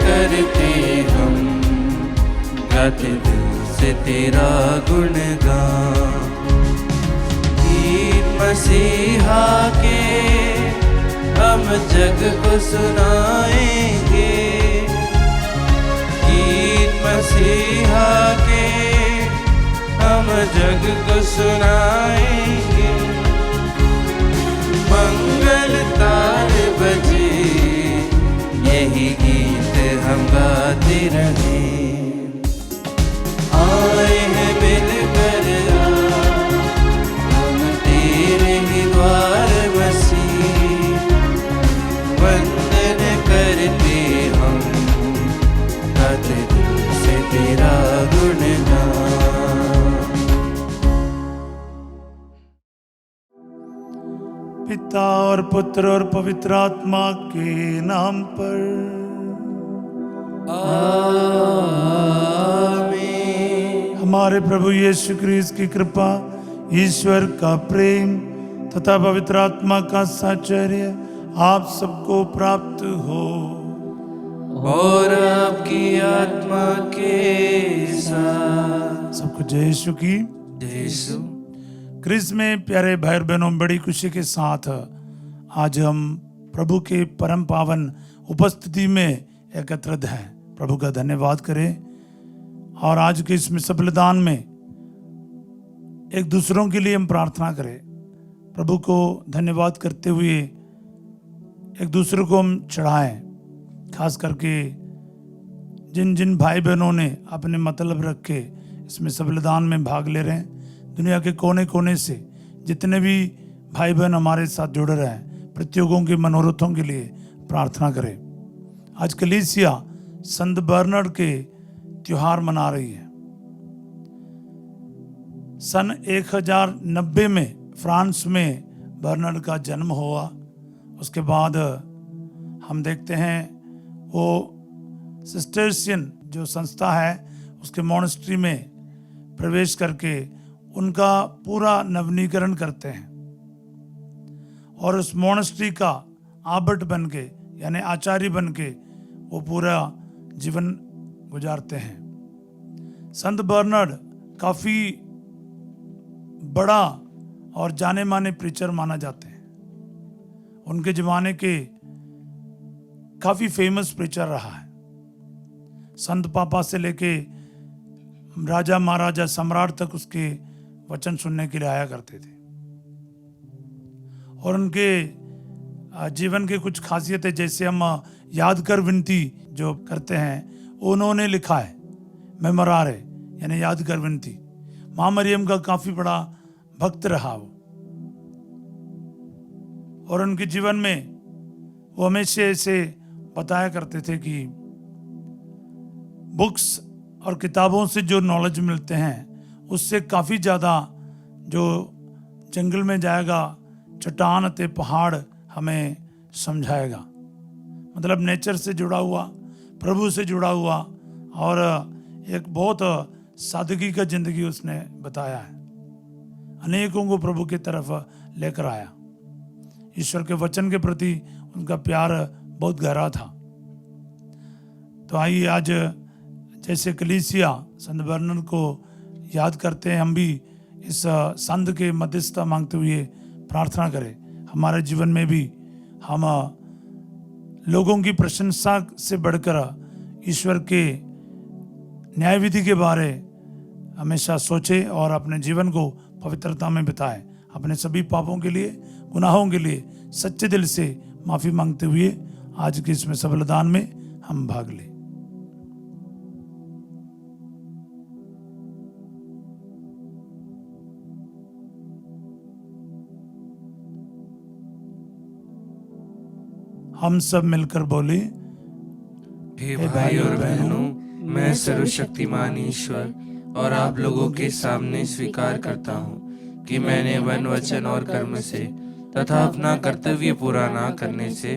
करते हम गाते दिल से तेरा गुणगान। गीत मसीहा के हम जग को सुनाएंगे, गीत मसीहा के हम जग को सुनाएंगे। मंगल तार बजे यही गीत हम गाते रहे। आए हैं मिलकर हम तेरे ही द्वार मसीह, वंदन करते हम गाते दिल से तेरा गुणगान। पिता और पुत्र और पवित्र आत्मा के नाम पर आमीन। हमारे प्रभु यीशु क्रिस्त की कृपा, ईश्वर का प्रेम तथा पवित्र आत्मा का साहचर्य आप सबको प्राप्त हो। और आपकी आत्मा के साथ। सबको जय यीशु की। जय यीशु। क्रिस्त में प्यारे भाई और बहनों, बड़ी खुशी के साथ आज हम प्रभु के परम पावन उपस्थिति में एकत्रित हैं। प्रभु का धन्यवाद करें और आज के इस मिस बलिदान में एक दूसरों के लिए हम प्रार्थना करें। प्रभु को धन्यवाद करते हुए एक दूसरे को हम चढ़ाएं। खास करके जिन जिन भाई बहनों ने अपने मतलब रख के इस मिस बलिदान में भाग ले रहे हैं, दुनिया के कोने कोने से जितने भी भाई बहन हमारे साथ जुड़ रहे हैं, प्रत्येकों के मनोरथों के लिए प्रार्थना करें। आज कलीसिया संत बर्नार्ड के त्योहार मना रही है। सन 1090 में फ्रांस में बर्नार्ड का जन्म हुआ। उसके बाद हम देखते हैं वो सिस्टर्सियन जो संस्था है उसके मॉनेस्ट्री में प्रवेश करके उनका पूरा नवीनीकरण करते हैं और उस मॉनेस्ट्री का आबट बन के यानी आचार्य बन के वो पूरा जीवन गुजारते हैं। संत बर्नार्ड काफ़ी बड़ा और जाने माने प्रीचर माना जाते हैं। उनके ज़माने के काफ़ी फेमस प्रीचर रहा है। संत पापा से लेके राजा महाराजा सम्राट तक उसके वचन सुनने के लिए आया करते थे। और उनके जीवन के कुछ खासियतें जैसे हम याद कर विनती जो करते हैं, उन्होंने लिखा है मेमोरारे यानी याद कर विनती। माँ मरियम का काफ़ी बड़ा भक्त रहा वो, और उनके जीवन में वो हमेशा ऐसे बताया करते थे कि बुक्स और किताबों से जो नॉलेज मिलते हैं उससे काफ़ी ज़्यादा जो जंगल में जाएगा, चट्टान ते पहाड़ हमें समझाएगा। मतलब नेचर से जुड़ा हुआ, प्रभु से जुड़ा हुआ और एक बहुत सादगी का ज़िंदगी उसने बताया है। अनेकों को प्रभु की तरफ लेकर आया। ईश्वर के वचन के प्रति उनका प्यार बहुत गहरा था। तो आइए आज जैसे कलीसिया संत बर्नार्ड को याद करते हैं, हम भी इस संत के मध्यस्थता मांगते हुए प्रार्थना करें। हमारे जीवन में भी हम लोगों की प्रशंसा से बढ़कर ईश्वर के न्याय विधि के बारे हमेशा सोचें और अपने जीवन को पवित्रता में बिताएं। अपने सभी पापों के लिए, गुनाहों के लिए सच्चे दिल से माफ़ी मांगते हुए आज के इसमें बलिदान में हम भाग लें। हम सब मिलकर बोले, हे भाई और बहनों, मैं सर्वशक्तिमान ईश्वर और आप लोगों के सामने स्वीकार करता हूँ कि मैंने वन वचन और कर्म से तथा अपना कर्तव्य पूरा ना करने से,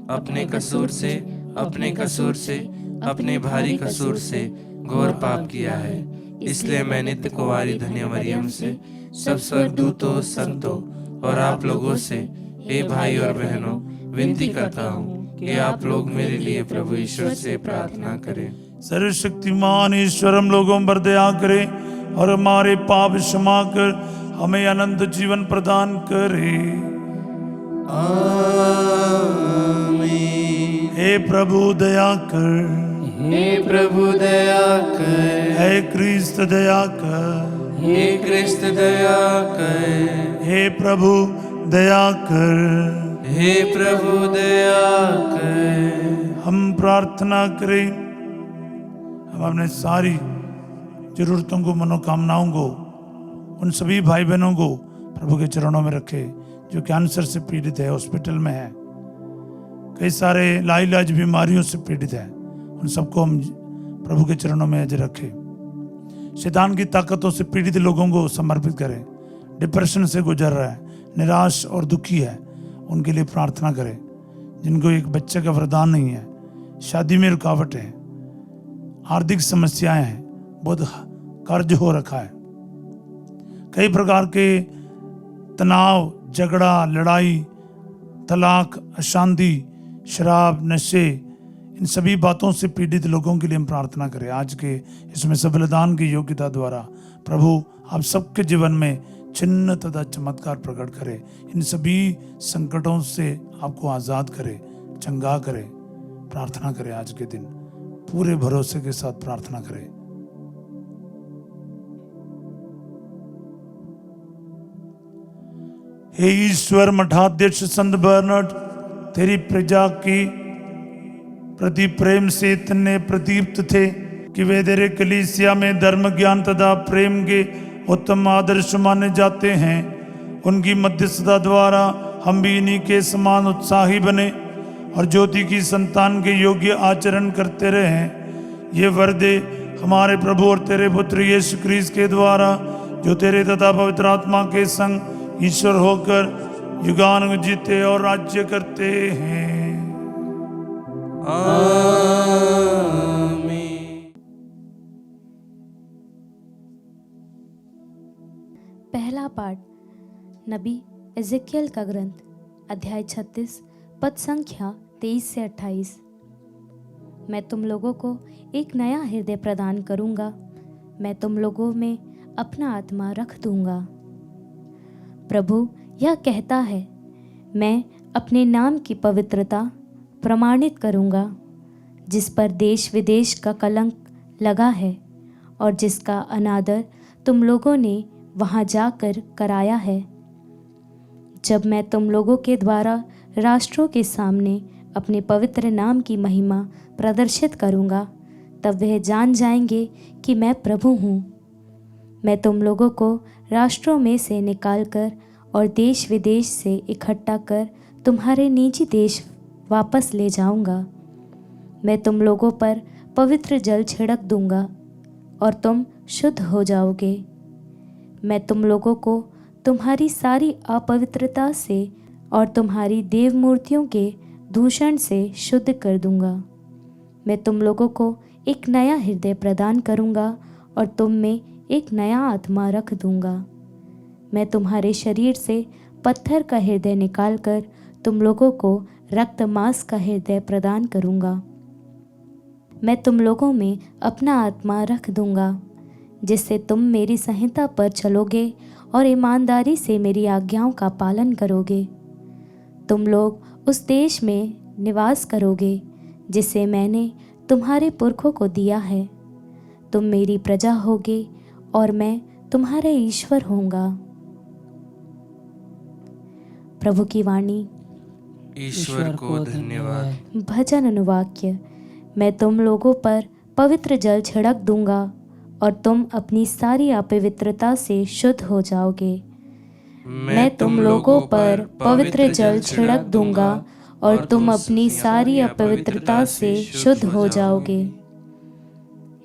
अपने कसूर से, अपने भारी कसूर से घोर पाप किया है। इसलिए मैं नित्य कुंवारी धन्य मरियम से, सब स्वर्गदूतों, संतों और आप लोगों से, हे भाई और बहनों, विनती करता हूँ कि आप लोग मेरे लिए प्रभु ईश्वर से प्रार्थना करें। सर्वशक्तिमान ईश्वर हम लोगों पर दया करे और हमारे पाप क्षमा कर हमें अनंत जीवन प्रदान करे। आमीन। हे प्रभु दया कर, हे प्रभु दया कर, हे क्रिस्त दया कर, हे क्रिस्त दया कर, हे प्रभु दया कर। हे प्रभु दया कर। हम प्रार्थना करें, हम अपने सारी जरूरतों को, मनोकामनाओं को, उन सभी भाई बहनों को प्रभु के चरणों में रखे जो कैंसर से पीड़ित है, हॉस्पिटल में है, कई सारे लाइलाज बीमारियों से पीड़ित है, उन सबको हम प्रभु के चरणों में आज रखें। शैतान की ताकतों से पीड़ित लोगों को समर्पित करें। डिप्रेशन से गुजर रहा है, निराश और दुखी है, उनके लिए प्रार्थना करें। जिनको एक बच्चे का वरदान नहीं है, शादी में रुकावट है, आर्थिक समस्याएं हैं, बहुत कर्ज हो रखा है, कई प्रकार के तनाव, झगड़ा, लड़ाई, तलाक, अशांति, शराब, नशे, इन सभी बातों से पीड़ित लोगों के लिए हम प्रार्थना करें। आज के इसमें सब बलिदान की योग्यता द्वारा प्रभु आप सबके जीवन में चिन्ह तथा चमत्कार प्रकट करे, इन सभी संकटों से आपको आज़ाद करे, चंगा करे। प्रार्थना करें आज के दिन, पूरे भरोसे के साथ प्रार्थना करें। हे ईश्वर, मठाध्यक्ष संत बर्नर्ड तेरी प्रजा की प्रति प्रेम से इतने प्रदीप्त थे कि वे तेरे कलीसिया में धर्म, ज्ञान तथा प्रेम के उत्तम आदर्श माने जाते हैं। उनकी मध्यस्थता द्वारा हम भी इन्हीं के समान उत्साही बने और ज्योति की संतान के योग्य आचरण करते रहें। ये वर दे हमारे प्रभु और तेरे पुत्र यीशु क्रिस्त के द्वारा, जो तेरे तथा पवित्र आत्मा के संग ईश्वर होकर युगानुग जीते और राज्य करते हैं। आमीन। पहला पाठ नबी एजेकियल का ग्रंथ, अध्याय 36, पद संख्या 23 से 28। मैं तुम लोगों को एक नया हृदय प्रदान करूंगा, मैं तुम लोगों में अपना आत्मा रख दूंगा। प्रभु यह कहता है, मैं अपने नाम की पवित्रता प्रमाणित करूंगा, जिस पर देश विदेश का कलंक लगा है और जिसका अनादर तुम लोगों ने वहां जाकर कराया है। जब मैं तुम लोगों के द्वारा राष्ट्रों के सामने अपने पवित्र नाम की महिमा प्रदर्शित करूंगा, तब वह जान जाएंगे कि मैं प्रभु हूँ। मैं तुम लोगों को राष्ट्रों में से निकालकर और देश विदेश से इकट्ठा कर तुम्हारे निजी देश वापस ले जाऊंगा। मैं तुम लोगों पर पवित्र जल छिड़क दूंगा और तुम शुद्ध हो जाओगे। मैं तुम लोगों को तुम्हारी सारी अपवित्रता से और तुम्हारी देव मूर्तियों के दूषण से शुद्ध कर दूंगा। मैं तुम लोगों को एक नया हृदय प्रदान करूंगा और तुम में एक नया आत्मा रख दूंगा। मैं तुम्हारे शरीर से पत्थर का हृदय निकालकर तुम लोगों को रक्त मांस का हृदय प्रदान करूंगा। मैं तुम लोगों में अपना आत्मा रख दूंगा, जिससे तुम मेरी संहिता पर चलोगे और ईमानदारी से मेरी आज्ञाओं का पालन करोगे। तुम लोग उस देश में निवास करोगे जिसे मैंने तुम्हारे पुरखों को दिया है। तुम मेरी प्रजा होगे और मैं तुम्हारे ईश्वर होऊंगा। प्रभु की वाणी। ईश्वर को धन्यवाद। भजन अनुवाक्य। मैं तुम लोगों पर पवित्र जल छिड़क दूंगा और तुम अपनी सारी अपवित्रता से शुद्ध हो जाओगे। मैं तुम लोगों पर पवित्र जल छिड़क दूंगा और तुम अपनी सारी अपवित्रता से शुद्ध हो जाओगे।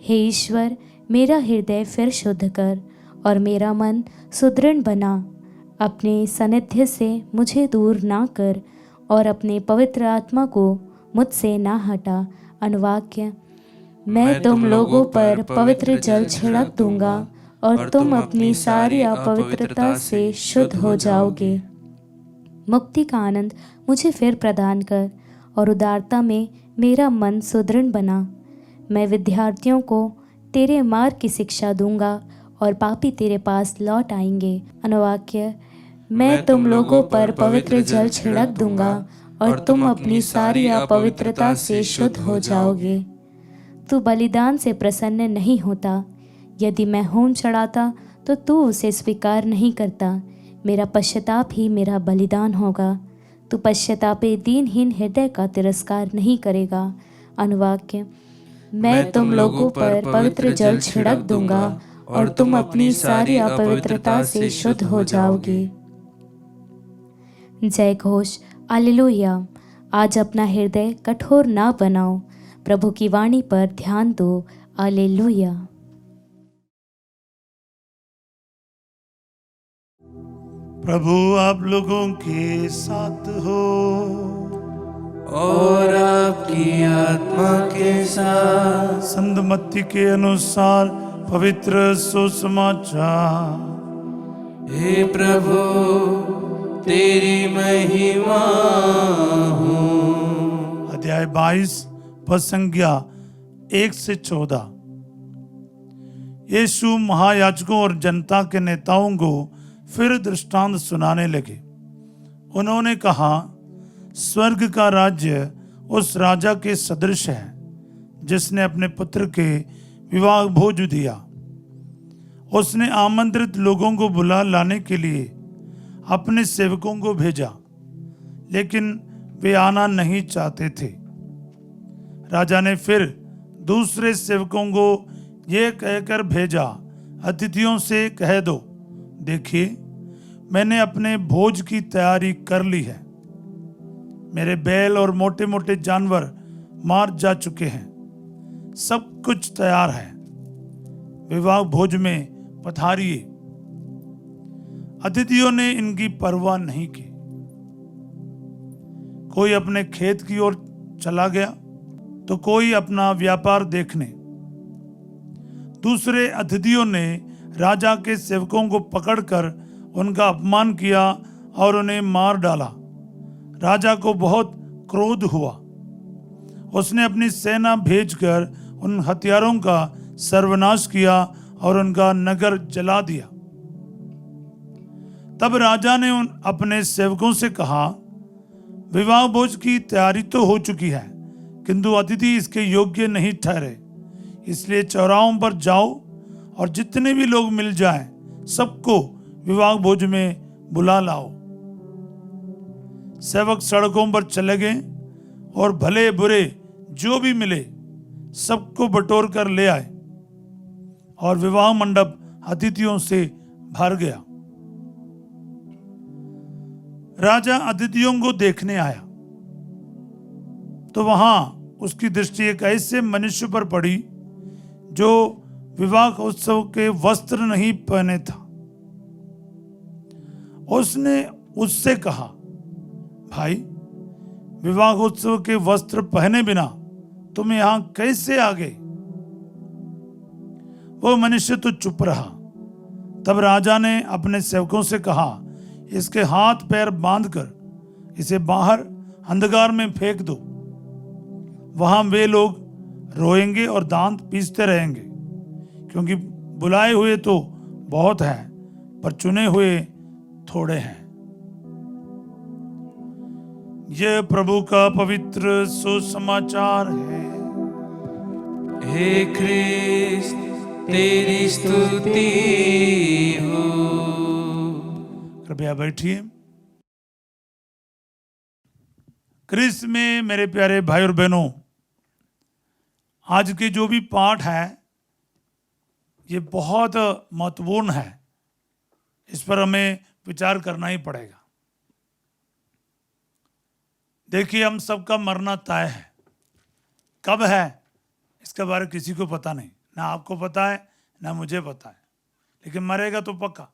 हे ईश्वर, मेरा हृदय फिर शुद्ध कर और मेरा मन सुदृढ़ बना। अपने सानिध्य से मुझे दूर ना कर और अपने पवित्र आत्मा को मुझसे ना हटा। अनुवाक्य। मैं तुम लोगों पर पवित्र जल छिड़क दूंगा और तुम अपनी सारी अपवित्रता से शुद्ध हो जाओगे। मुक्ति का आनंद मुझे फिर प्रदान कर और उदारता में मेरा मन सुदृढ़ बना। मैं विद्यार्थियों को तेरे मार्ग की शिक्षा दूंगा और पापी तेरे पास लौट आएंगे। अनुवाक्य, मैं तुम लोगों पर पवित्र जल छिड़क दूंगा और तुम अपनी सारी अपवित्रता से शुद्ध हो जाओगे। तू बलिदान से प्रसन्न नहीं होता। यदि मैं होम चढ़ाता तो तू उसे स्वीकार नहीं करता। मेरा पश्चाताप ही मेरा बलिदान होगा। तू पश्चातापे दीनहीन हृदय का तिरस्कार नहीं करेगा। अनुवाक्य, मैं तुम लोगों पर पवित्र जल छिड़क दूंगा और तुम अपनी सारी अपवित्रता से शुद्ध हो जाओगे। जय घोष, हालेलुया। आज अपना हृदय कठोर ना बनाओ, प्रभु की वाणी पर ध्यान दो। हालेलुया। प्रभु आप लोगों के साथ हो और आपकी आत्मा के साथ। संत मत्ती के अनुसार पवित्र सुसमाचार। हे प्रभु तेरी महिमा हो। अध्याय 22 पद संख्या 1 से 14। यीशु महायाजकों और जनता के नेताओं को फिर दृष्टांत सुनाने लगे। उन्होंने कहा, स्वर्ग का राज्य उस राजा के सदृश है जिसने अपने पुत्र के विवाह भोज दिया। उसने आमंत्रित लोगों को बुला लाने के लिए अपने सेवकों को भेजा, लेकिन वे आना नहीं चाहते थे। राजा ने फिर दूसरे सेवकों को यह कहकर भेजा, अतिथियों से कह दो, देखिए मैंने अपने भोज की तैयारी कर ली है। मेरे बैल और मोटे मोटे जानवर मार जा चुके हैं, सब कुछ तैयार है। विवाह भोज में पधारिए। अतिथियों ने इनकी परवाह नहीं की। कोई अपने खेत की ओर चला गया तो कोई अपना व्यापार देखने। दूसरे अतिथियों ने राजा के सेवकों को पकड़कर उनका अपमान किया और उन्हें मार डाला। राजा को बहुत क्रोध हुआ। उसने अपनी सेना भेजकर उन हथियारों का सर्वनाश किया और उनका नगर जला दिया। तब राजा ने अपने सेवकों से कहा, विवाह भोज की तैयारी तो हो चुकी है, किंतु अतिथि इसके योग्य नहीं ठहरे। इसलिए चौराहों पर जाओ और जितने भी लोग मिल जाएं, सबको विवाह भोज में बुला लाओ। सेवक सड़कों पर चले गए और भले बुरे जो भी मिले सबको बटोर कर ले आए और विवाह मंडप अतिथियों से भर गया। राजा अतिथियों को देखने आया तो वहां उसकी दृष्टि एक ऐसे मनुष्य पर पड़ी जो विवाह उत्सव के वस्त्र नहीं पहने था। उसने उससे कहा, भाई, विवाह उत्सव के वस्त्र पहने बिना तुम यहां कैसे आ गए? वो मनुष्य तो चुप रहा। तब राजा ने अपने सेवकों से कहा, इसके हाथ पैर बांधकर इसे बाहर अंधकार में फेंक दो। वहां वे लोग रोएंगे और दांत पीसते रहेंगे, क्योंकि बुलाए हुए तो बहुत हैं, पर चुने हुए थोड़े हैं। यह प्रभु का पवित्र सुसमाचार है। हे ख्रिस्त तेरी स्तुति हो। कृपया बैठिए। क्रिस्त में मेरे प्यारे भाई और बहनों, आज के जो भी पाठ है ये बहुत महत्वपूर्ण है। इस पर हमें विचार करना ही पड़ेगा। देखिए, हम सबका मरना तय है। कब है इसके बारे में किसी को पता नहीं, ना आपको पता है ना मुझे पता है, लेकिन मरेगा तो पक्का।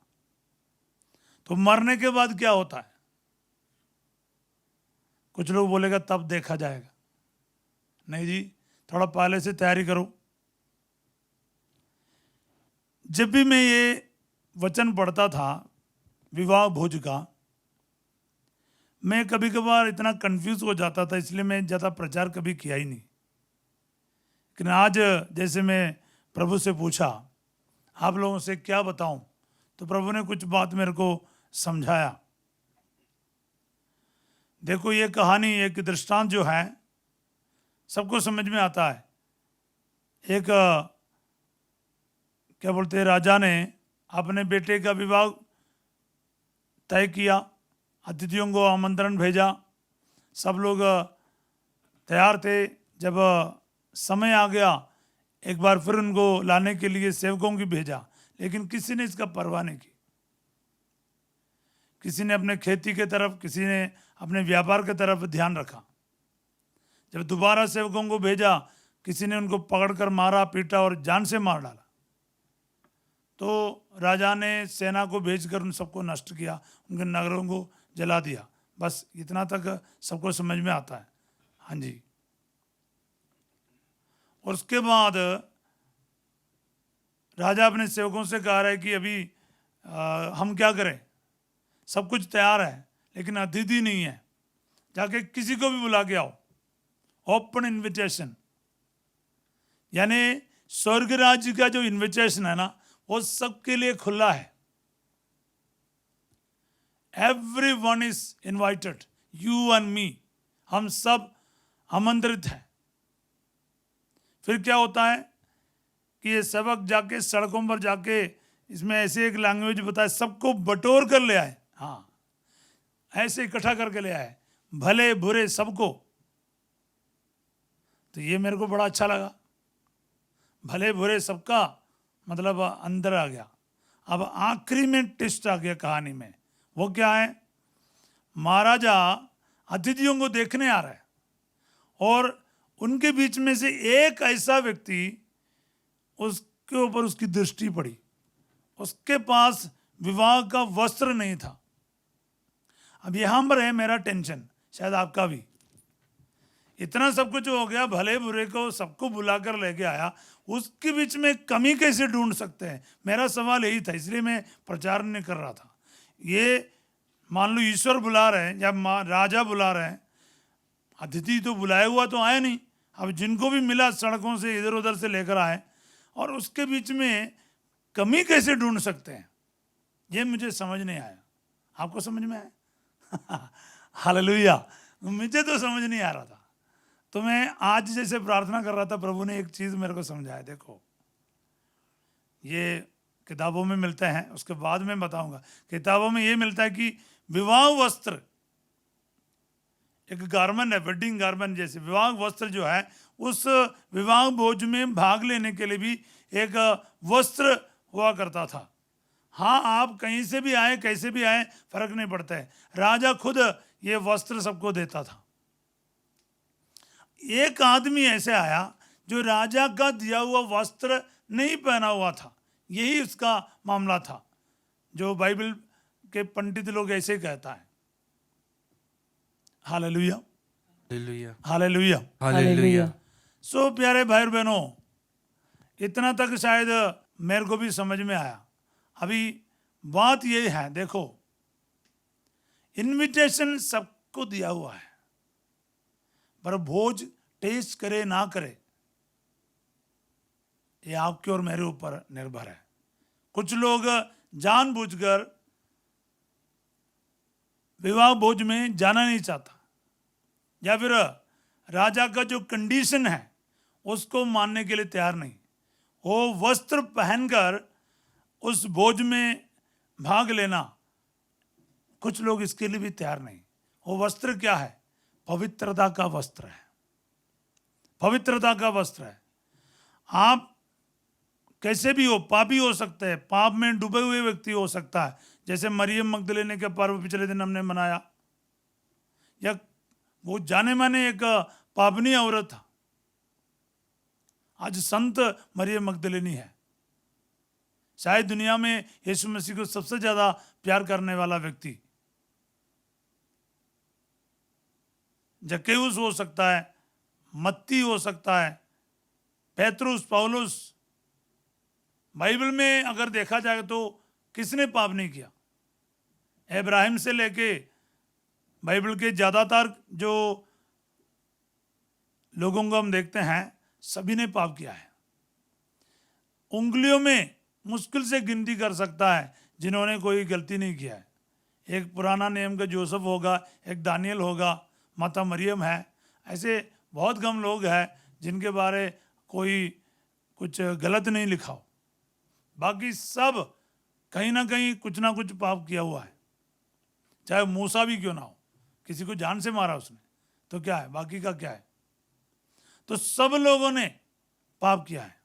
तो मरने के बाद क्या होता है? कुछ लोग बोलेगा तब देखा जाएगा। नहीं जी, थोड़ा पहले से तैयारी करो। जब भी मैं ये वचन पढ़ता था विवाह भोज का, मैं कभी कभार इतना कंफ्यूज हो जाता था, इसलिए मैं ज़्यादा प्रचार कभी किया ही नहीं। लेकिन आज जैसे मैं प्रभु से पूछा आप लोगों से क्या बताऊं, तो प्रभु ने कुछ बात मेरे को समझाया। देखो ये कहानी, एक दृष्टांत जो है सबको समझ में आता है। एक क्या बोलते हैं, राजा ने अपने बेटे का विवाह तय किया, अतिथियों को आमंत्रण भेजा, सब लोग तैयार थे। जब समय आ गया एक बार फिर उनको लाने के लिए सेवकों की भेजा, लेकिन किसी ने इसका परवाह नहीं की। किसी ने अपने खेती के तरफ, किसी ने अपने व्यापार के तरफ ध्यान रखा। जब दोबारा सेवकों को भेजा, किसी ने उनको पकड़कर मारा, पीटा और जान से मार डाला। तो राजा ने सेना को भेजकर उन सबको नष्ट किया, उनके नगरों को जला दिया। बस इतना तक सबको समझ में आता है। हाँ जी। और उसके बाद राजा अपने सेवकों से कह रहा है कि अभी हम क्या करें, सब कुछ तैयार है लेकिन अतिथि नहीं है, जाके किसी को भी बुला के आओ। ओपन इनविटेशन, यानी स्वर्ग राज्य का जो इनविटेशन है ना, वो सबके लिए खुला है। Everyone is invited, you and me, हम सब आमंत्रित हैं। फिर क्या होता है कि ये सेवक जाके सड़कों पर जाके, इसमें ऐसे एक लैंग्वेज बताए, सबको बटोर कर ले आए। हाँ, ऐसे इकट्ठा करके ले आए, भले बुरे सबको। तो ये मेरे को बड़ा अच्छा लगा, भले बुरे सबका मतलब अंदर आ गया। अब आखिरी में ट्विस्ट आ गया कहानी में। वो क्या है, महाराजा अतिथियों को देखने आ रहा है और उनके बीच में से एक ऐसा व्यक्ति, उसके ऊपर उसकी दृष्टि पड़ी। उसके पास विवाह का वस्त्र नहीं था। अब यहां पर है मेरा टेंशन, शायद आपका भी। इतना सब कुछ हो गया, भले बुरे को सबको बुलाकर लेके आया, उसके बीच में कमी कैसे ढूंढ सकते हैं, मेरा सवाल यही था। इसलिए मैं प्रचार नहीं कर रहा था। ये मान लो ईश्वर बुला रहे हैं या राजा बुला रहे हैं, अतिथि तो बुलाया हुआ तो आया नहीं। अब जिनको भी मिला सड़कों से इधर उधर से लेकर आए, और उसके बीच में कमी कैसे ढूंढ सकते हैं, ये मुझे समझ नहीं आया। आपको समझ में आया? हालेलुया। मुझे तो समझ नहीं आ रहा था। तो मैं आज जैसे प्रार्थना कर रहा था, प्रभु ने एक चीज़ मेरे को समझाया। देखो, ये किताबों में मिलता है, उसके बाद में बताऊंगा। किताबों में ये मिलता है कि विवाह वस्त्र एक गारमेंट है, वेडिंग गारमेंट जैसे। विवाह वस्त्र जो है, उस विवाह भोज में भाग लेने के लिए भी एक वस्त्र हुआ करता था। हाँ, आप कहीं से भी आए, कैसे भी आए, फर्क नहीं पड़ता है। राजा खुद ये वस्त्र सबको देता था। एक आदमी ऐसे आया जो राजा का दिया हुआ वस्त्र नहीं पहना हुआ था, यही उसका मामला था, जो बाइबल के पंडित लोग ऐसे कहता है। Hallelujah, hallelujah, hallelujah, hallelujah. So प्यारे भाई और बहनों, इतना तक शायद मेरे को भी समझ में आया। अभी बात ये है, देखो, इनविटेशन सबको दिया हुआ है, पर भोज टेस्ट करे ना करे, ये आपके और मेरे ऊपर निर्भर है। कुछ लोग जानबूझकर विवाह भोज में जाना नहीं चाहता, या फिर राजा का जो कंडीशन है उसको मानने के लिए तैयार नहीं। वो वस्त्र पहनकर उस भोज में भाग लेना, कुछ लोग इसके लिए भी तैयार नहीं। वो वस्त्र क्या है? पवित्रता का वस्त्र है, पवित्रता का वस्त्र है। आप कैसे भी हो, पापी हो सकते हैं, पाप में डूबे हुए व्यक्ति हो सकता है, जैसे मरियम मगदलेने का पर्व पिछले दिन हमने मनाया, या वो जाने माने एक पापनी औरत था, आज संत मरियम मगदलेनी है। शायद दुनिया में यीशु मसीह को सबसे ज्यादा प्यार करने वाला व्यक्ति जक्केउस हो सकता है, मत्ती हो सकता है, पेत्रुस, पौलुस। बाइबल में अगर देखा जाए तो किसने पाप नहीं किया? इब्राहिम से लेके बाइबल के ज़्यादातर जो लोगों को हम देखते हैं सभी ने पाप किया है। उंगलियों में मुश्किल से गिनती कर सकता है जिन्होंने कोई गलती नहीं किया है। एक पुराना नियम का जोसेफ होगा, एक दानियल होगा, माता मरियम है, ऐसे बहुत कम लोग हैं जिनके बारे कोई कुछ गलत नहीं लिखा हो। बाकी सब कहीं ना कहीं कुछ ना कुछ पाप किया हुआ है। चाहे मूसा भी क्यों ना हो, किसी को जान से मारा उसने, तो क्या है, बाकी का क्या है। तो सब लोगों ने पाप किया है।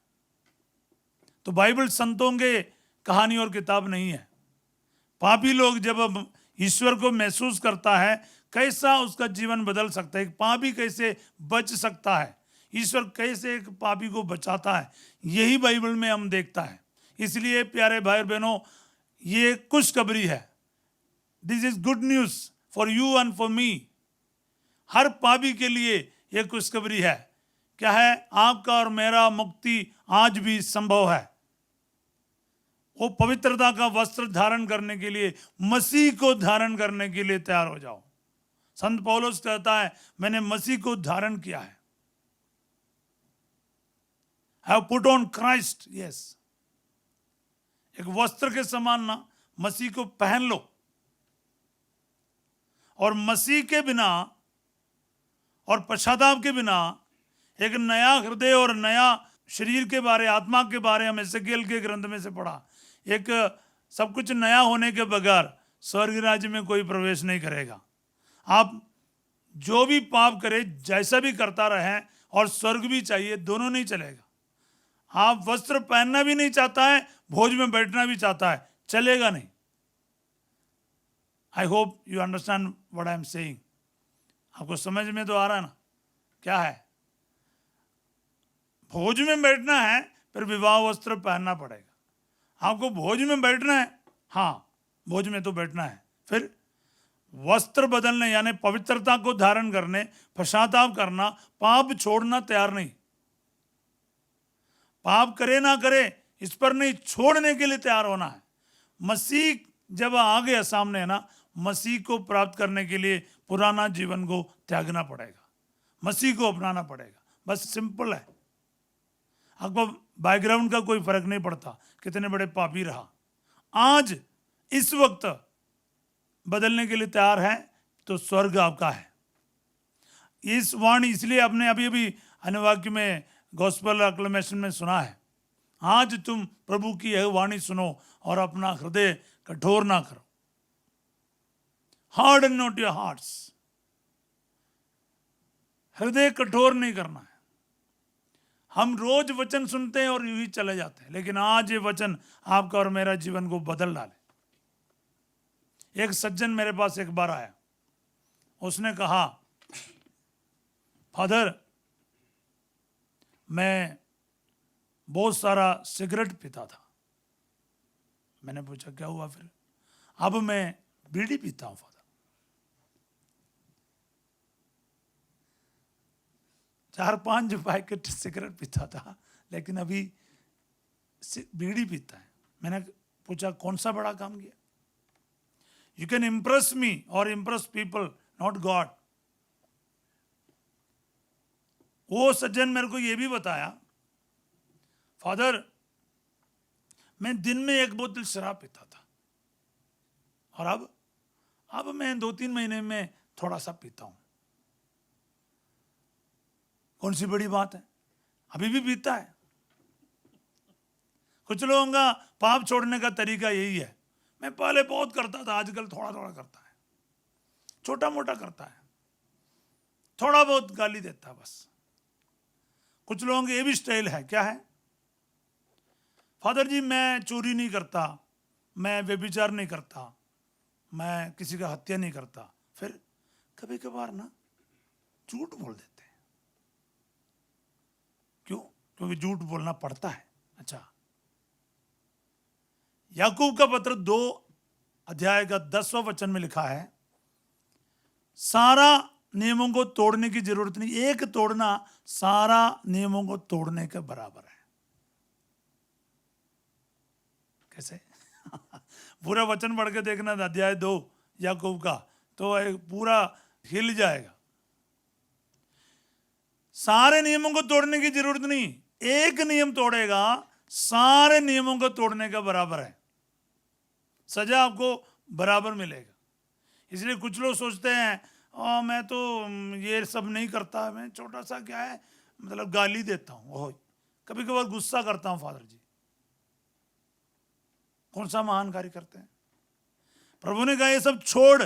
तो बाइबल संतों के कहानी और किताब नहीं है। पापी लोग जब ईश्वर को महसूस करता है, कैसा उसका जीवन बदल सकता है, एक पापी कैसे बच सकता है, ईश्वर कैसे एक पापी को बचाता है, यही बाइबल में हम देखता है। इसलिए प्यारे भाई और बहनों, ये खुशखबरी है। This is good news for you and for me. हर पापी के लिए यह खुशखबरी है। क्या है? आपका और मेरा मुक्ति आज भी संभव है। वो पवित्रता का वस्त्र धारण करने के लिए, मसीह को धारण करने के लिए तैयार हो जाओ। संत पौलुस कहता है, मैंने मसीह को धारण किया है। I have put on Christ, yes। एक वस्त्र के समान ना मसीह को पहन लो। और मसीह के बिना और पश्चाताप के बिना एक नया हृदय और नया शरीर के बारे, आत्मा के बारे हम एजेकियेल के ग्रंथ में से पढ़ा। एक सब कुछ नया होने के बगैर स्वर्ग राज्य में कोई प्रवेश नहीं करेगा। आप जो भी पाप करे, जैसा भी करता रहे, और स्वर्ग भी चाहिए, दोनों नहीं चलेगा। आप वस्त्र पहनना भी नहीं चाहता है, भोज में बैठना भी चाहता है, चलेगा नहीं। I hope you understand what I am saying. आपको समझ में तो आ रहा है ना क्या है? भोज में बैठना है, फिर विवाह वस्त्र पहनना पड़ेगा। आपको भोज में बैठना है, हाँ भोज में तो बैठना है, फिर वस्त्र बदलने यानी पवित्रता को धारण करने, पश्चाताप करना, पाप छोड़ना तैयार नहीं। पाप करे ना करे इस पर नहीं, छोड़ने के लिए तैयार होना है। मसीह जब आ गया सामने ना, मसीह को प्राप्त करने के लिए पुराना जीवन को त्यागना पड़ेगा, मसीह को अपनाना पड़ेगा। बस सिंपल है। आपको बैकग्राउंड का कोई फर्क नहीं पड़ता, कितने बड़े पापी रहा, आज इस वक्त बदलने के लिए तैयार है तो स्वर्ग आपका है। इस वाणी इसलिए आपने अभी अभी अनुवाक्य में गॉस्पेल अक्लेमेशन में सुना है, आज तुम प्रभु की यह वाणी सुनो और अपना हृदय कठोर ना करो। Harden not your hearts. हृदय कठोर नहीं करना है। हम रोज वचन सुनते हैं और यूं ही चले जाते हैं, लेकिन आज ये वचन आपका और मेरा जीवन को बदल डाले। एक सज्जन मेरे पास एक बार आया, उसने कहा, फादर मैं बहुत सारा सिगरेट पीता था। मैंने पूछा क्या हुआ फिर? अब मैं बीड़ी पीता हूं फादर। 4-5 पैकेट सिगरेट पीता था, लेकिन अभी बीड़ी पीता है। मैंने पूछा कौन सा बड़ा काम किया? यू कैन इम्प्रेस मी और इम्प्रेस पीपल, नॉट गॉड। वो सज्जन मेरे को ये भी बताया, फादर मैं दिन में 1 बोतल शराब पीता था और अब मैं 2-3 महीने में थोड़ा सा पीता हूं। कौन सी बड़ी बात है, अभी भी पीता है। कुछ लोगों का पाप छोड़ने का तरीका यही है, मैं पहले बहुत करता था, आजकल थोड़ा थोड़ा करता है, छोटा मोटा करता है, थोड़ा बहुत गाली देता है बस। कुछ लोगों के ये भी स्टाइल है, क्या है? फादर जी मैं चोरी नहीं करता, मैं व्यभिचार नहीं करता, मैं किसी का हत्या नहीं करता, फिर कभी कभार ना झूठ बोल देते हैं। क्यों? क्योंकि झूठ बोलना पड़ता है। अच्छा, याकूब का पत्र 2 अध्याय का 10वां वचन में लिखा है, सारा नियमों को तोड़ने की जरूरत नहीं, एक तोड़ना सारा नियमों को तोड़ने के बराबर है। कैसे? पूरा वचन पढ़ के देखना अध्याय 2 याकूब का, तो एक पूरा हिल जाएगा। सारे नियमों को तोड़ने की जरूरत नहीं, एक नियम तोड़ेगा सारे नियमों को तोड़ने का बराबर है, सजा आपको बराबर मिलेगा। इसलिए कुछ लोग सोचते हैं मैं तो ये सब नहीं करता, मैं छोटा सा क्या है मतलब गाली देता हूँ, ओह कभी कभार गुस्सा करता हूँ, फादर जी कौन सा महान कार्य करते हैं। प्रभु ने कहा ये सब छोड़,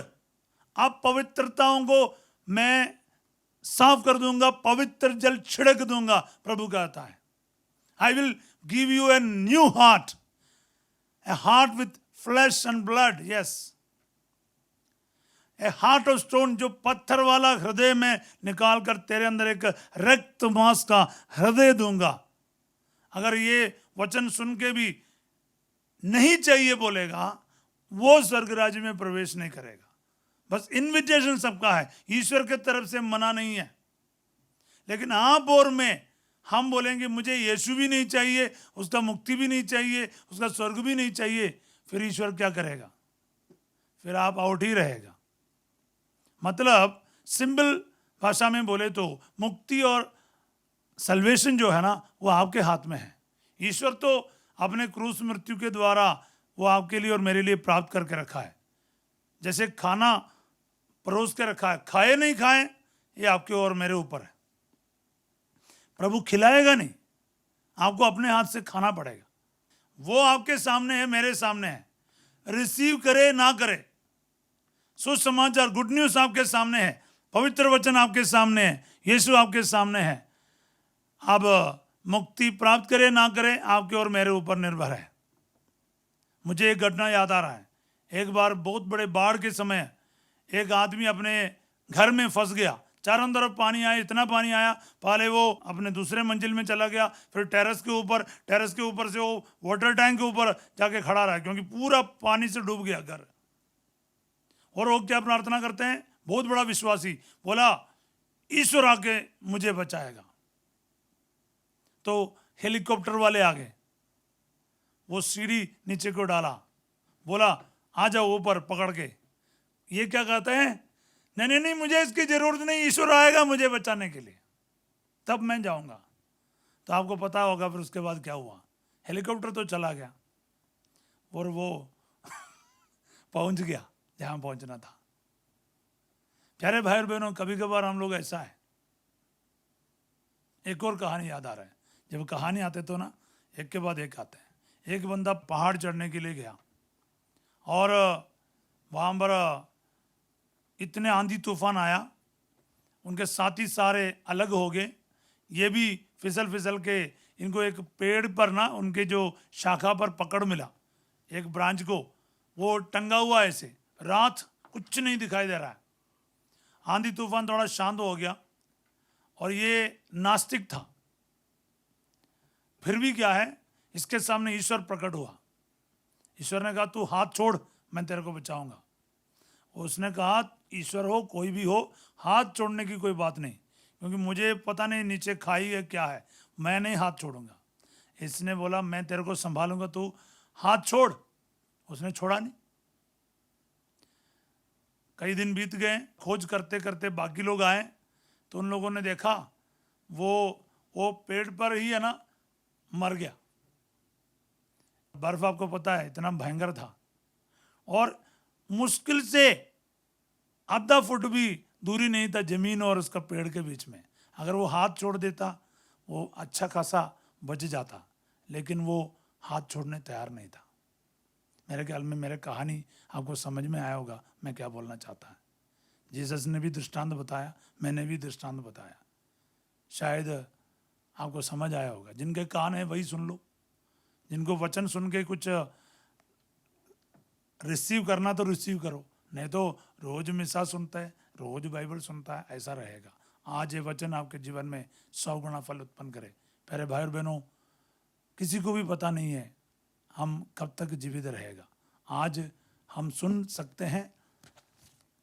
अब पवित्रताओं को मैं साफ कर दूंगा, पवित्र जल छिड़क दूंगा। प्रभु कहता है I will give U a new heart, A heart with flash and blood, yes, A heart of stone, जो पत्थर वाला हृदय में निकाल कर तेरे अंदर एक रक्त मांस का हृदय दूंगा। अगर ये वचन सुन के भी नहीं चाहिए बोलेगा, वो स्वर्ग राज्य में प्रवेश नहीं करेगा। बस इनविटेशन सबका है, ईश्वर के तरफ से मना नहीं है। लेकिन आप और मैं, हम बोलेंगे मुझे यीशु भी नहीं चाहिए, उसका मुक्ति भी नहीं चाहिए, उसका स्वर्ग भी नहीं चाहिए, फिर ईश्वर क्या करेगा? फिर आप आउट ही रहेगा। मतलब सिंपल भाषा में बोले तो मुक्ति और सल्वेशन जो है ना, वो आपके हाथ में है। ईश्वर तो अपने क्रूस मृत्यु के द्वारा वो आपके लिए और मेरे लिए प्राप्त करके रखा है। जैसे खाना परोस के रखा है, खाए नहीं खाए ये आपके और मेरे ऊपर है। प्रभु खिलाएगा नहीं, आपको अपने हाथ से खाना पड़ेगा। वो आपके सामने है, मेरे सामने है, रिसीव करे ना करे, सुसमाचार गुड न्यूज आपके सामने है, पवित्र वचन आपके सामने है, यीशु आपके सामने है। अब मुक्ति प्राप्त करे ना करे आपके और मेरे ऊपर निर्भर है। मुझे एक घटना याद आ रहा है। एक बार बहुत बड़े बाढ़ के समय एक आदमी अपने घर में फंस गया, चारों तरफ पानी आया, इतना पानी आया, पहले वो अपने दूसरे मंजिल में चला गया, फिर टेरेस के ऊपर से वो वाटर टैंक के ऊपर जाके खड़ा रहा, क्योंकि पूरा पानी से डूब गया घर। और वो क्या प्रार्थना करते हैं, बहुत बड़ा विश्वासी, बोला ईश्वर आके मुझे बचाएगा। तो हेलीकॉप्टर वाले आ गए, वो सीढ़ी नीचे को डाला, बोला आ जाओ ऊपर पकड़ के। ये क्या कहते हैं, नहीं नहीं मुझे इसकी जरूरत नहीं, ईश्वर आएगा मुझे बचाने के लिए, तब मैं जाऊंगा। तो आपको पता होगा फिर उसके बाद क्या हुआ, हेलीकॉप्टर तो चला गया और वो पहुंच गया जहां पहुंचना था। प्यारे भाई और बहनों, कभी कभार हम लोग ऐसा है। एक और कहानी याद आ रहा है, जब कहानी आते तो ना एक के बाद एक आते हैं। एक बंदा पहाड़ चढ़ने के लिए गया और वहाँ पर इतने आंधी तूफान आया, उनके साथी सारे अलग हो गए। ये भी फिसल फिसल के इनको एक पेड़ पर ना, उनके जो शाखा पर पकड़ मिला, एक ब्रांच को, वो टंगा हुआ ऐसे, रात कुछ नहीं दिखाई दे रहा है। आंधी तूफान थोड़ा शांत हो गया और ये नास्तिक था, फिर भी क्या है, इसके सामने ईश्वर प्रकट हुआ। ईश्वर ने कहा तू हाथ छोड़, मैं तेरे को बचाऊंगा। उसने कहा ईश्वर हो कोई भी हो, हाथ छोड़ने की कोई बात नहीं, क्योंकि मुझे पता नहीं नीचे खाई है क्या है, मैं नहीं हाथ छोड़ूंगा। इसने बोला मैं तेरे को संभालूंगा, तू हाथ छोड़। उसने छोड़ा नहीं। कई दिन बीत गए, खोज करते करते बाकी लोग आए तो उन लोगों ने देखा वो पेड़ पर ही है ना मर गया। बर्फ आपको पता है इतना भयंकर था और मुश्किल से आधा फुट भी दूरी नहीं था जमीन और उसका पेड़ के बीच में। अगर वो हाथ छोड़ देता वो अच्छा खासा बच जाता, लेकिन वो हाथ छोड़ने तैयार नहीं था। मेरे ख्याल में मेरे कहानी आपको समझ में आया होगा मैं क्या बोलना चाहता है। जीसस ने भी दृष्टांत बताया, मैंने भी दृष्टांत बताया, शायद आपको समझ आया होगा। जिनके कान है वही सुन लो, जिनको वचन सुन के कुछ रिसीव करना तो रिसीव करो, नहीं तो रोज मिसा सुनता है, रोज बाइबल सुनता है, ऐसा रहेगा। आज ये वचन आपके जीवन में 100 गुना फल उत्पन्न करे। प्यारे भाई और बहनों, किसी को भी पता नहीं है हम कब तक जीवित रहेगा। आज हम सुन सकते हैं,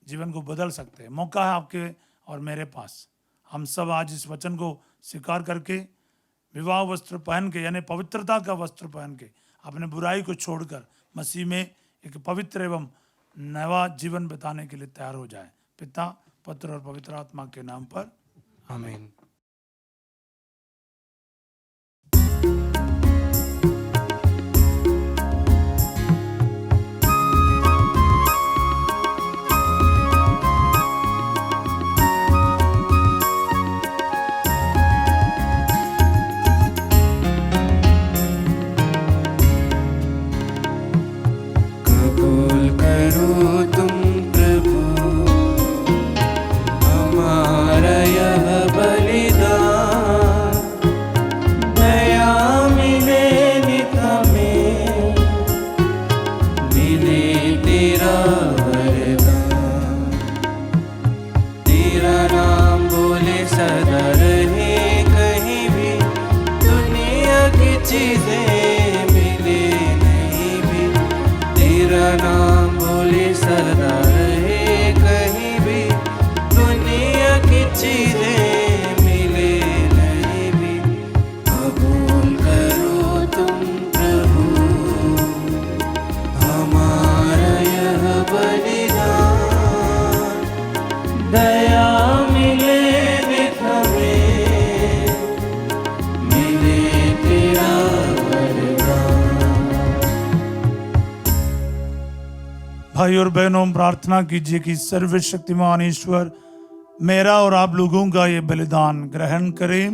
जीवन को बदल सकते हैं। मौका है आपके और मेरे पास। हम सब आज इस वचन को स्वीकार करके विवाह वस्त्र पहन के, यानी पवित्रता का वस्त्र पहन के, अपने बुराई को छोड़कर मसीह में एक पवित्र एवं नया जीवन बिताने के लिए तैयार हो जाए। पिता, पुत्र और पवित्र आत्मा के नाम पर आमीन। कबूल करो तुम प्रभु हमारा यह बलिदान, दया मिले नित हमें, मिले तेरा वरदान। तेरा नाम बोले सदा रहे कहीं भी, दुनिया की चीजें मिले नहीं भी। तेरा नाम बोले सदा रहे कहीं भी, दुनिया की चीजें मिले नहीं भी। कबूल करो तुम प्रभु हमारा यह बलिदान, दया मिले नित हमें, मिले तेरा वरदान। भाई और बहनों, प्रार्थना कीजिए कि सर्वशक्तिमान ईश्वर मेरा और आप लोगों का ये बलिदान ग्रहण करें।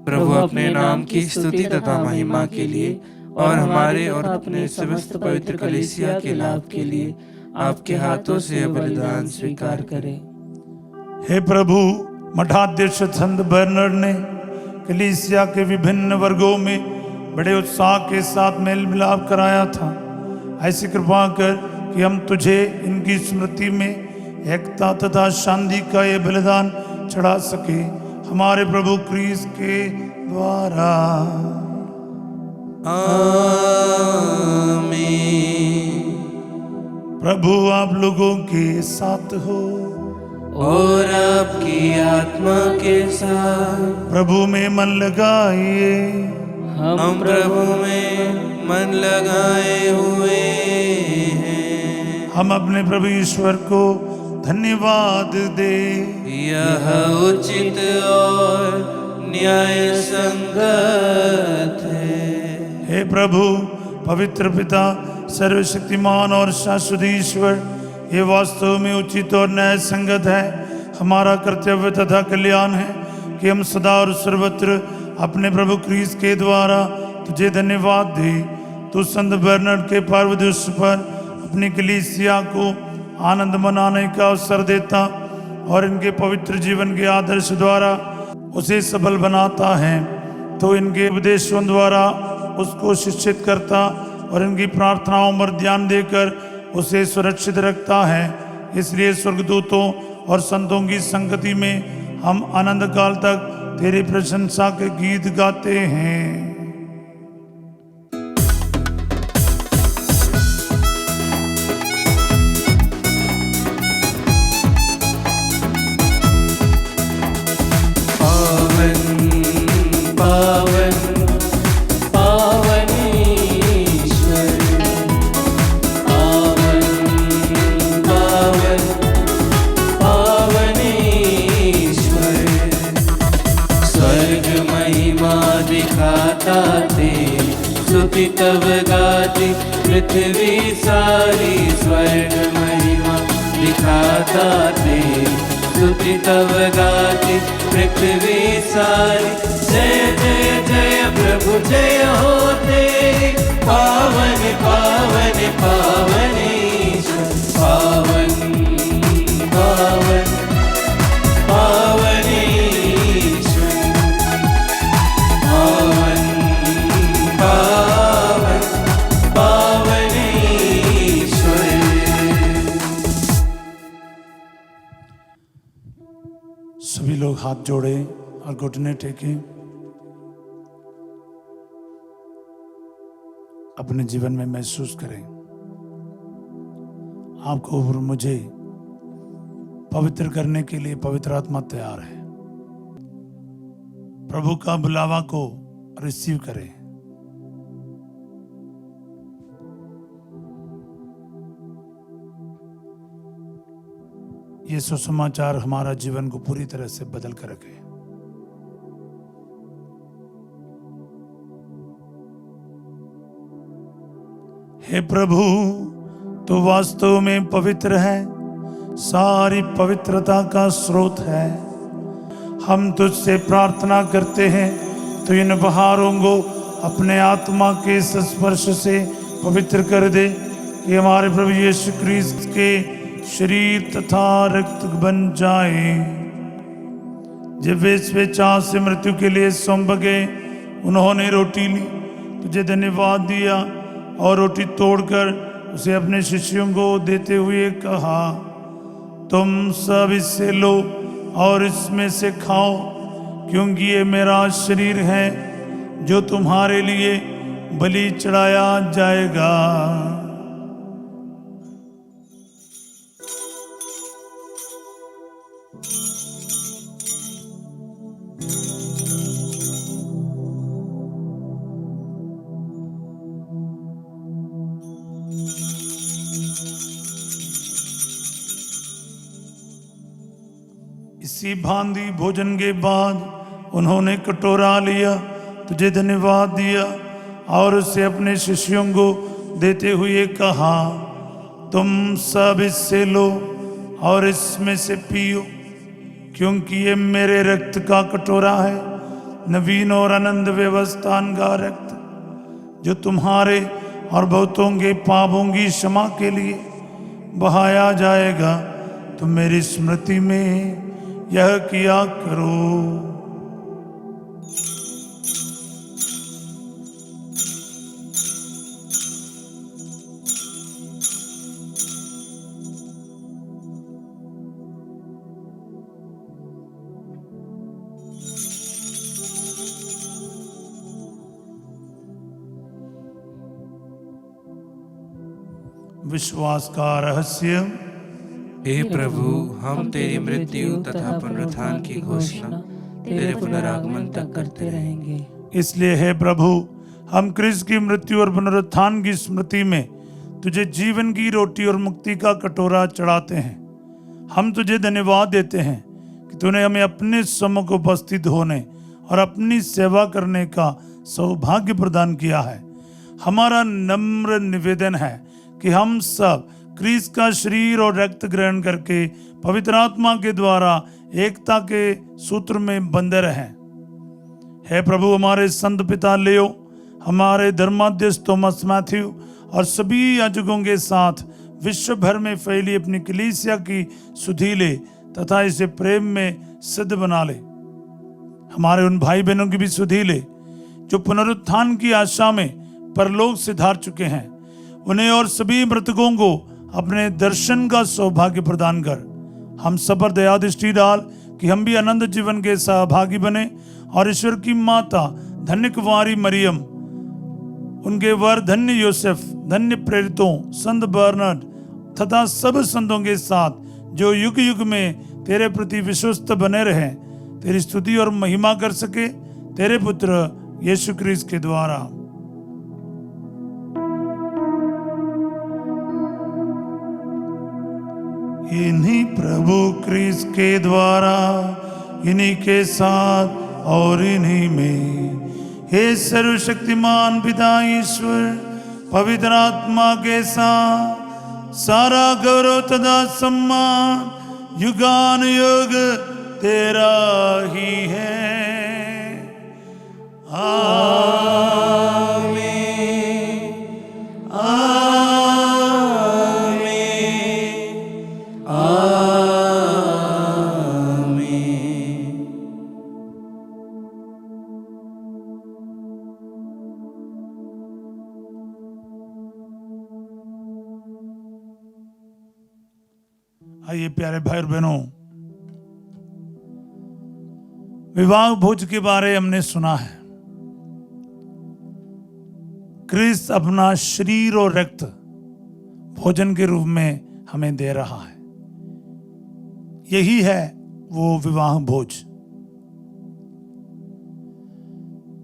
प्रभु अपने नाम की स्तुति तथा महिमा के लिए और हमारे और अपने समस्त पवित्र कलीसिया के लाभ के लिए आपके हाथों से यह बलिदान स्वीकार करें। हे प्रभु, मठाध्यक्ष संत बर्नर्ड ने कलीसिया के विभिन्न वर्गों में बड़े उत्साह के साथ मेल मिलाप कराया था। ऐसी कृपा कर कि हम तुझे इनकी स्मृति में एकता तथा शांति का ये बलिदान चढ़ा सके, हमारे प्रभु क्रीस्त के द्वारा। आमीन। प्रभु आप लोगों के साथ हो और आपकी आत्मा के साथ। प्रभु में मन लगाइए। हम प्रभु में मन लगाए हुए हैं। हम अपने प्रभु ईश्वर को धन्यवाद दे। यह उचित और न्याय संगत है। हे प्रभु, पवित्र पिता, सर्वशक्तिमान और शाश्वत ईश्वर, ये वास्तव में उचित और न्याय संगत है। हमारा कर्तव्य तथा कल्याण है कि हम सदा और सर्वत्र अपने प्रभु क्रीस्त के द्वारा तुझे धन्यवाद दे। तू संत बर्नर्ड के पर्व दिवस पर अपनी कलीसिया को आनंद मनाने का अवसर देता और इनके पवित्र जीवन के आदर्श द्वारा उसे सबल बनाता है। तो इनके उपदेशों द्वारा उसको शिक्षित करता और इनकी प्रार्थनाओं पर ध्यान देकर उसे सुरक्षित रखता है। इसलिए स्वर्गदूतों और संतों की संगति में हम अनंत काल तक तेरी प्रशंसा के गीत गाते हैं। स्तुति तब गाती पृथ्वी सारी, स्वर्ग महिमा दिखाता थे। स्तुति तब गाती पृथ्वी सारी, जय जय जय प्रभु जय हो तेरी। पावन पावन पावन ईश्वर, पावन पावन पावन ईश्वर, पावन पावन पावन ईश्वर। सभी लोग हाथ जोड़े और घुटने टेके अपने जीवन में महसूस करें आपको और मुझे पवित्र करने के लिए पवित्र आत्मा तैयार है। प्रभु का बुलावा को रिसीव करें। ये सुसमाचार हमारा जीवन को पूरी तरह से बदल कर रखे। हे प्रभु, तो वास्तव में पवित्र है, सारी पवित्रता का स्रोत है। हम तुझसे प्रार्थना करते हैं तो इन उपहारों को अपने आत्मा के स्पर्श से पवित्र कर दे, कि हमारे प्रभु यीशु क्रिस्त के शरीर तथा रक्त बन जाए। जब वे स्वेच्छा से मृत्यु के लिए सौंप गए, उन्होंने रोटी ली, तुझे धन्यवाद दिया और रोटी तोड़कर उसे अपने शिष्यों को देते हुए कहा, तुम सब इससे लो और इसमें से खाओ, क्योंकि ये मेरा शरीर है जो तुम्हारे लिए बलि चढ़ाया जाएगा। इसी भांति भोजन के बाद उन्होंने कटोरा लिया, तुझे धन्यवाद दिया और उसे अपने शिष्यों को देते हुए कहा, तुम सब इससे लो और इसमें से पियो, क्योंकि ये मेरे रक्त का कटोरा है, नवीन और अनंत व्यवस्थान का रक्त, जो तुम्हारे और बहुतों के पापों की क्षमा के लिए बहाया जाएगा। तुम मेरी स्मृति में यह किया करो। विश्वास का रहस्य। हे प्रभु, हम तेरी मृत्यु तथा पुनरुत्थान की घोषणा तेरे पुनरागमन तक करते रहेंगे। इसलिए हे प्रभु, हम क्रिस्त की मृत्यु और पुनरुत्थान की स्मृति में तुझे जीवन की रोटी और मुक्ति का कटोरा चढ़ाते हैं। हम तुझे धन्यवाद देते हैं कि तूने हमें अपने सम्मुख उपस्थित होने और अपनी सेवा करने का सौभाग्य प्रदान किया है। हमारा नम्र निवेदन है कि हम सब क्रिस्त का शरीर और रक्त ग्रहण करके पवित्र आत्मा के द्वारा एकता के सूत्र में बंधे रहें। हे प्रभु, हमारे संत पिता लियो, हमारे धर्माध्यक्ष थॉमस मैथ्यू और सभी याजकों के साथ विश्व भर में फैली अपनी कलीसिया की सुधि ले तथा इसे प्रेम में सिद्ध बना ले। हमारे उन भाई बहनों की भी सुधि ले जो पुनरुत्थान की आशा में परलोक से धार चुके हैं। उन्हें और सभी मृतकों को अपने दर्शन का सौभाग्य प्रदान कर हम सब पर दया दृष्टि डाल, कि हम भी अनंत जीवन के सहभागी बने और ईश्वर की माता धन्य कुंवारी मरियम, उनके वर धन्य यूसुफ, धन्य प्रेरितों, संत बर्नर्ड तथा सब संतों के साथ जो युग युग में तेरे प्रति विश्वस्त बने रहे, तेरी स्तुति और महिमा कर सके, तेरे पुत्र यीशु क्रिस्त के द्वारा। इन्हीं प्रभु क्रिस्त के द्वारा, इन्हीं के साथ और इन्हीं में, हे सर्वशक्तिमान पिता ईश्वर, पवित्र आत्मा के साथ सारा गौरव तथा सम्मान युगान युग तेरा ही है। आमीन, आमीन, आमीन। आइए प्यारे भाई और बहनों, विवाह भोज के बारे हमने सुना है। क्रिस्त अपना शरीर और रक्त भोजन के रूप में हमें दे रहा है। यही है वो विवाह भोज।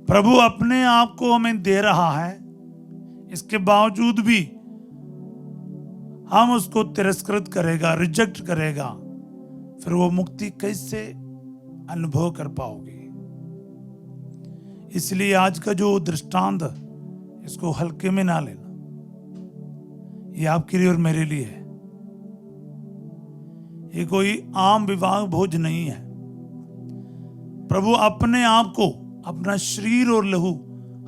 प्रभु अपने आप को हमें दे रहा है, इसके बावजूद भी हम उसको तिरस्कृत करेगा, रिजेक्ट करेगा, फिर वो मुक्ति कैसे अनुभव कर पाओगे। इसलिए आज का जो दृष्टांत, इसको हल्के में ना लेना। ये आपके लिए और मेरे लिए है। ये कोई आम विवाह भोज नहीं है। प्रभु अपने आप को, अपना शरीर और लहू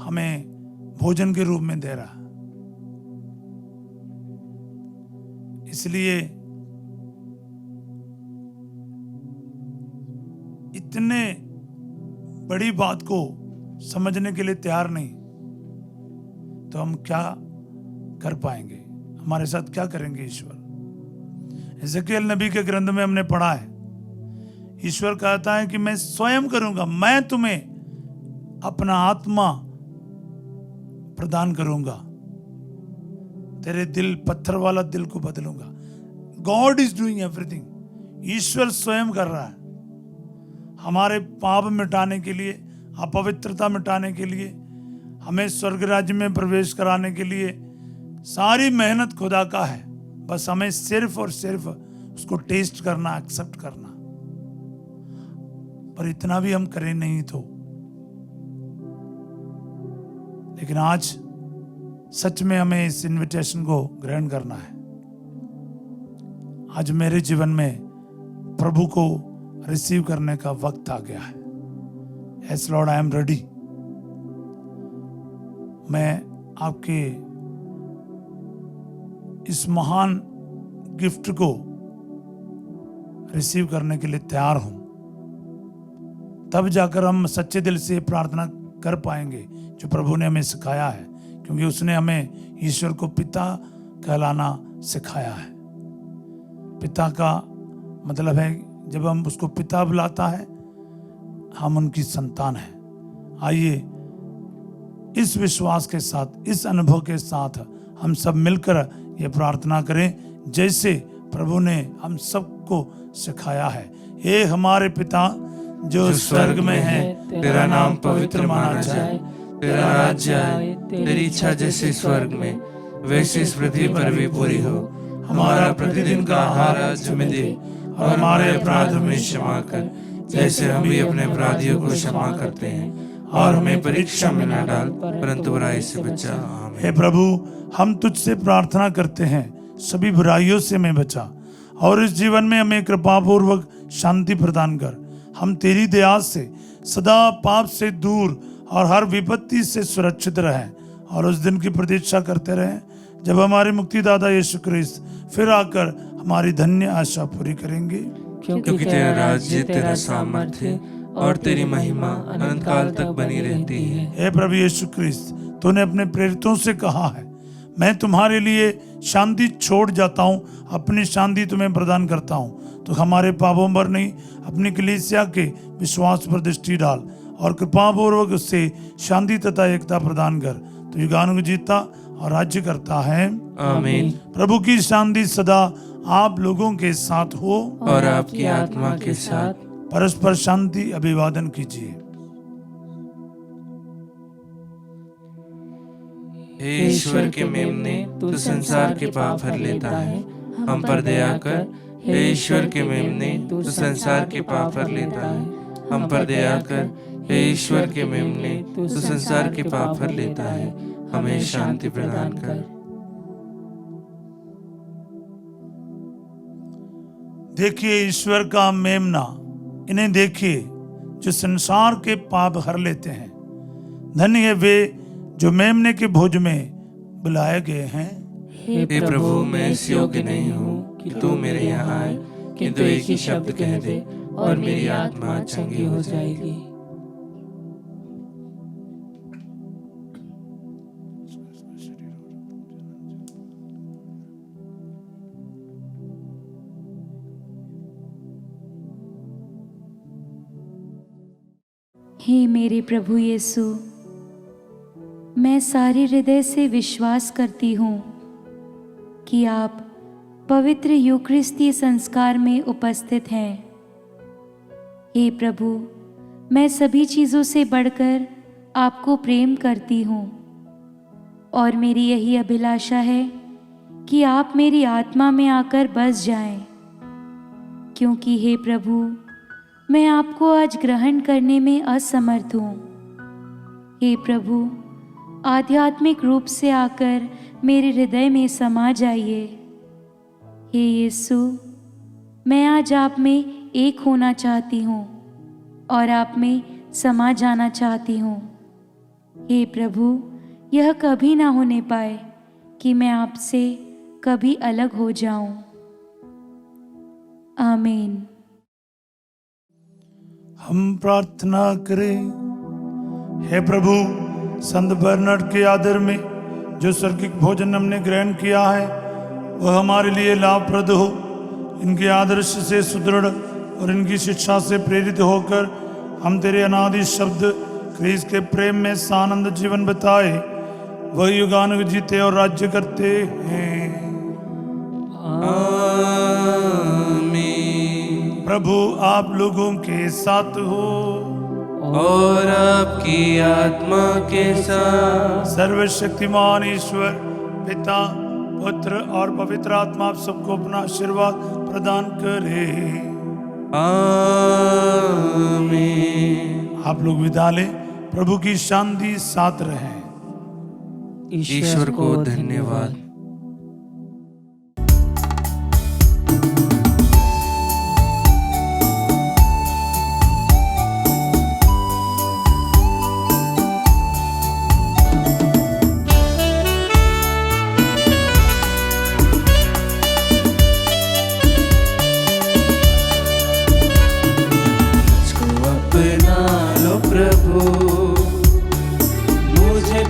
हमें भोजन के रूप में दे रहा है। इसलिए इतने बड़ी बात को समझने के लिए तैयार नहीं तो हम क्या कर पाएंगे? हमारे साथ क्या करेंगे ईश्वर? एजेकियल नबी के ग्रंथ में हमने पढ़ा है, ईश्वर कहता है कि मैं स्वयं करूंगा, मैं तुम्हें अपना आत्मा प्रदान करूंगा, तेरे दिल, पत्थर वाला दिल को बदलूंगा। God is doing everything. ईश्वर स्वयं कर रहा है हमारे पाप मिटाने के लिए, अपवित्रता मिटाने के लिए, हमें स्वर्ग राज्य में प्रवेश कराने के लिए। सारी मेहनत खुदा का है, बस हमें सिर्फ और सिर्फ उसको टेस्ट करना, एक्सेप्ट करना। पर इतना भी हम करें नहीं तो। लेकिन आज सच में हमें इस इनविटेशन को ग्रहण करना है। आज मेरे जीवन में प्रभु को रिसीव करने का वक्त आ गया है। Yes Lord, I am ready. मैं आपके इस महान गिफ्ट को रिसीव करने के लिए तैयार हूं। तब जाकर हम सच्चे दिल से प्रार्थना कर पाएंगे जो प्रभु ने हमें सिखाया है, क्योंकि उसने हमें ईश्वर को पिता कहलाना सिखाया है। पिता का मतलब है जब हम उसको पिता बुलाता है, हम उनकी संतान हैं। आइए इस विश्वास के साथ, इस अनुभव के साथ हम सब मिलकर ये प्रार्थना करें जैसे प्रभु ने हम सबको सिखाया है। हे हमारे पिता जो स्वर्ग में है, तेरा नाम पवित्र माना जाए, तेरा राज्य आए, तेरी इच्छा जैसे स्वर्ग में वैसे इस पृथ्वी पर भी पूरी हो। हमारा प्रतिदिन का आहार आज हमें दे, और हमारे अपराध में क्षमा कर जैसे हम भी अपने अपराधियों को क्षमा करते हैं, और हमें परीक्षा में न डाल परंतु बुराई से बचा। आमीन। हे प्रभु, हम तुझसे प्रार्थना करते हैं, सभी बुराइयों से हमें बचा और इस जीवन में हमें कृपा पूर्वक शांति प्रदान कर। हम तेरी दया से सदा पाप से दूर और हर विपत्ति से सुरक्षित रहें और उस दिन की प्रतीक्षा करते रहें जब हमारे मुक्तिदाता यीशु ख्रिस्त फिर आकर हमारी धन्य आशा पूरी करेंगे। क्योंकि तेरा राज्य, तेरा सामर्थ्य और तेरी महिमा अनंत काल तक बनी रहती है। हे प्रभु यीशु ख्रिस्त, तूने अपने प्रेरितों से कहा है, मैं तुम्हारे लिए शांति छोड़ जाता हूँ, अपनी शांति तुम्हें प्रदान करता हूँ। तो हमारे पापों पर नहीं, अपनी कलीसिया के विश्वास पर दृष्टि डाल और कृपापूर्वक उससे शांति तथा एकता प्रदान कर। तो युगानुग जीता और राज्य करता है। आमीन। प्रभु की शांति सदा आप लोगों के साथ हो और आपकी आत्मा के साथ। परस्पर शांति अभिवादन कीजिए। हे ईश्वर के मेमने, तू संसार के पाप हर लेता है, हम पर दया कर। हे ईश्वर के मेमने, तू संसार के पाप हर लेता है, हम पर दया कर। हे ईश्वर के मेमने, तू संसार के पाप हर लेता है, हमें शांति प्रदान कर। देखिए ईश्वर का मेमना, इन्हें देखिए जो संसार के पाप हर लेते हैं। धन्य है वे जो मेमने के भोज में बुलाए गए हैं। हे प्रभु, मैं इस योग्य नहीं हूँ कि तू मेरे यहाँ आए, किंतु एक ही शब्द कह दे और मेरी आत्मा चंगी हो जाएगी। हे मेरे प्रभु यीशु, मैं सारे हृदय से विश्वास करती हूँ कि आप पवित्र यूकरिस्ती संस्कार में उपस्थित हैं। हे प्रभु, मैं सभी चीज़ों से बढ़कर आपको प्रेम करती हूँ और मेरी यही अभिलाषा है कि आप मेरी आत्मा में आकर बस जाएं, क्योंकि हे प्रभु, मैं आपको आज ग्रहण करने में असमर्थ हूँ। हे प्रभु, आध्यात्मिक रूप से आकर मेरे हृदय में समा जाइए। हे यीशु, मैं आज आप में एक होना चाहती हूँ और आप में समा जाना चाहती हूँ। हे प्रभु, यह कभी ना होने पाए कि मैं आपसे कभी अलग हो जाऊं। आमीन। हम प्रार्थना करें। हे प्रभु, संत बर्नार्ड के आदर में जो स्वर्गिक भोजन हमने ग्रहण किया है वह हमारे लिए लाभप्रद हो। इनके आदर्श से सुदृढ़ और इनकी शिक्षा से प्रेरित होकर हम तेरे अनादि शब्द क्रीस के प्रेम में सानंद जीवन बिताए, वह युगानुग जीते और राज्य करते हैं। आमीन। प्रभु आप लोगों के साथ हो और आपकी आत्मा के साथ। सर्वशक्तिमान ईश्वर पिता, पुत्र और पवित्र आत्मा आप सबको अपना आशीर्वाद प्रदान करे। आमीन। आप लोग विदा लें। प्रभु की शांति साथ रहे। ईश्वर को धन्यवाद।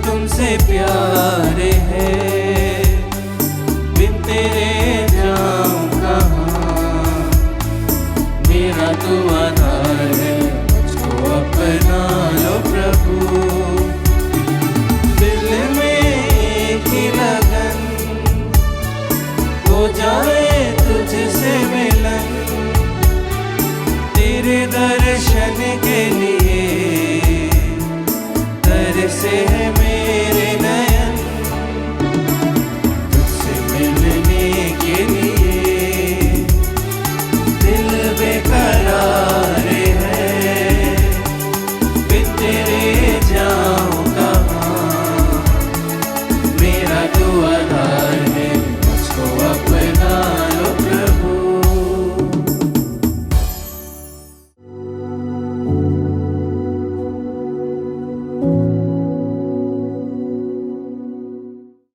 तुमसे प्यार है, बिन तेरे जाऊं कहाँ। मेरा तू आधार है, मुझको अपना लो प्रभु। दिल में एक ही लगन हो जाए तुझसे मिलन, तेरे दर्शन के लिए